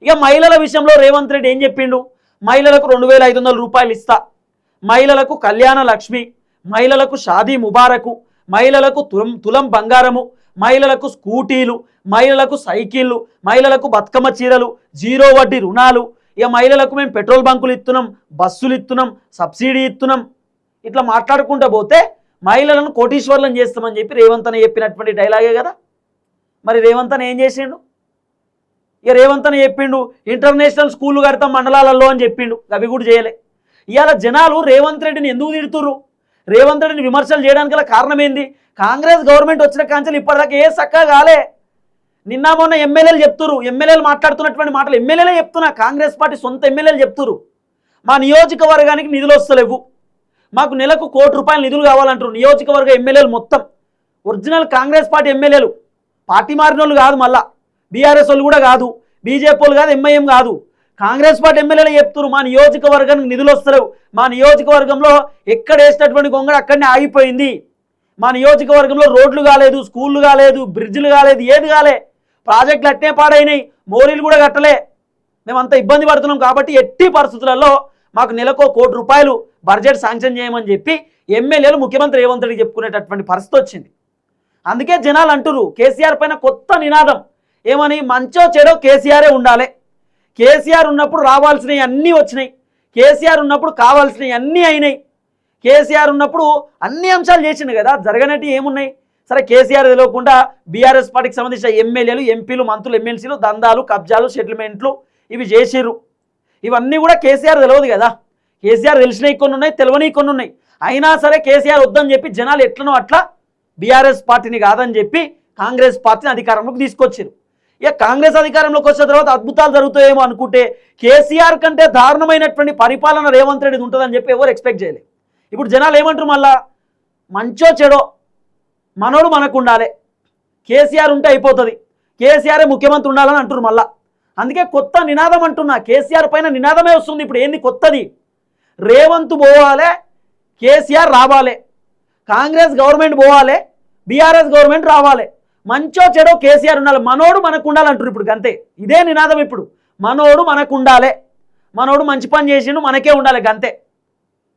ఇక మహిళల విషయంలో రేవంత్ రెడ్డి ఏం చెప్పిండు? మహిళలకు 2500 రూపాయలు ఇస్తా, మహిళలకు కళ్యాణ లక్ష్మి, మహిళలకు షాదీ ముబారకు, మహిళలకు తులం బంగారము, మహిళలకు స్కూటీలు, మహిళలకు సైకిళ్ళు, మహిళలకు బతుకమ్మ చీరలు, 0 వడ్డీ రుణాలు, ఇక మహిళలకు మేము పెట్రోల్ బంకులు ఇస్తున్నాం, బస్సులు ఇస్తున్నాం, సబ్సిడీ ఇస్తున్నాం. ఇట్లా మాట్లాడుకుంటూ పోతే మహిళలను కోటీశ్వర్లను చేస్తామని చెప్పి రేవంత్ అన్న చెప్పినటువంటి డైలాగే కదా. మరి రేవంత్ అన్న ఏం చేసిండు? ఇక రేవంత్ అన్న చెప్పిండు ఇంటర్నేషనల్ స్కూళ్ళు కడతాం మండలాలలో అని చెప్పిండు, అవి కూడా చేయలే. ఇవాళ జనాలు రేవంత్ రెడ్డిని ఎందుకు తిడుతుర్రు? రేవంత్ రెడ్డిని విమర్శలు చేయడానికి గల కారణం ఏంది? కాంగ్రెస్ గవర్నమెంట్ వచ్చిన కాంచెలు ఇప్పటిదాకా ఏ చక్కగా కాలే. నిన్న మొన్న ఎమ్మెల్యేలు చెప్తురు, ఎమ్మెల్యేలు మాట్లాడుతున్నటువంటి మాటలు ఎమ్మెల్యేలే చెప్తున్నా, కాంగ్రెస్ పార్టీ సొంత ఎమ్మెల్యేలు చెప్తురు. మా నియోజకవర్గానికి నిధులు వస్తలేవు, మాకు నెలకు ₹1 కోటి నిధులు కావాలంటారు నియోజకవర్గ ఎమ్మెల్యేలు మొత్తం. ఒరిజినల్ కాంగ్రెస్ పార్టీ ఎమ్మెల్యేలు, పార్టీ మారిన వాళ్ళు కాదు, మళ్ళా బీఆర్ఎస్ వాళ్ళు కూడా కాదు, బీజేపీ వాళ్ళు కాదు, ఎంఐఎం కాదు, కాంగ్రెస్ పార్టీ ఎమ్మెల్యేలు చెప్తున్నారు మా నియోజకవర్గానికి నిధులు వస్తలేవు, మా నియోజకవర్గంలో ఎక్కడ వేసినటువంటి గొంగడ అక్కడనే ఆగిపోయింది, మా నియోజకవర్గంలో రోడ్లు కాలేదు, స్కూళ్ళు కాలేదు, బ్రిడ్జ్లు కాలేదు, ఏది కాలే, ప్రాజెక్టులు అట్నే పాడైనాయి, మోరీలు కూడా కట్టలే, మేమంతా ఇబ్బంది పడుతున్నాం. కాబట్టి ఎట్టి పరిస్థితులలో మాకు నెలకు ₹1 కోటి బడ్జెట్ శాంక్షన్ చేయమని చెప్పి ఎమ్మెల్యేలు ముఖ్యమంత్రి రేవంత్ రెడ్డి చెప్పుకునేటటువంటి పరిస్థితి వచ్చింది. అందుకే జనాలు అంటున్నారు కేసీఆర్ పైన కొత్త నినాదం ఏమని, మంచో చెడో కేసీఆరే ఉండాలి, కేసీఆర్ ఉన్నప్పుడు రావాల్సినవి అన్నీ వచ్చినాయి, కేసీఆర్ ఉన్నప్పుడు కావాల్సినవి అన్నీ అయినాయి, కేసీఆర్ ఉన్నప్పుడు అన్ని అంశాలు చేసిండు కదా, జరగనట్టు ఏమున్నాయి? సరే కేసీఆర్ తెలియకుండా బీఆర్ఎస్ పార్టీకి సంబంధించిన ఎమ్మెల్యేలు, ఎంపీలు, మంత్రులు, ఎమ్మెల్సీలు దందాలు, కబ్జాలు, సెటిల్మెంట్లు ఇవి చేసిర్రు. ఇవన్నీ కూడా కేసీఆర్ తెలియదు కదా, కేసీఆర్ తెలిసినవి కొన్ని ఉన్నాయి, తెలియని కొన్ని ఉన్నాయి. అయినా సరే కేసీఆర్ వద్దని చెప్పి జనాలు ఎట్లనో అట్లా బీఆర్ఎస్ పార్టీని కాదని చెప్పి కాంగ్రెస్ పార్టీని అధికారంలోకి తీసుకొచ్చారు. ఇక కాంగ్రెస్ అధికారంలోకి వచ్చిన తర్వాత అద్భుతాలు జరుగుతాయేమో అనుకుంటే కేసీఆర్ కంటే దారుణమైనటువంటి పరిపాలన రేవంత్ రెడ్డి ఉంటుందని చెప్పి ఎవరు ఎక్స్పెక్ట్ చేయలేదు. ఇప్పుడు జనాలు ఏమంటారు? మళ్ళా మంచో చెడో మనోడు మనకు ఉండాలి, కేసీఆర్ ఉంటే అయిపోతుంది, కేసీఆరే ముఖ్యమంత్రి ఉండాలని అంటున్నారు మళ్ళా. అందుకే కొత్త నినాదం అంటున్నా, కేసీఆర్ పైన నినాదమే వస్తుంది. ఇప్పుడు ఏంది కొత్తది? రేవంత్ పోవాలి, కేసీఆర్ రావాలి, కాంగ్రెస్ గవర్నమెంట్ పోవాలి, బీఆర్ఎస్ గవర్నమెంట్ రావాలి, మంచో చెడో కేసీఆర్ ఉండాలి, మనోడు మనకు ఉండాలంటారు ఇప్పుడు. అంతే, ఇదే నినాదం ఇప్పుడు. మనోడు మనకు ఉండాలి, మనోడు మంచి పని చేసిండు మనకే ఉండాలి, గంతే.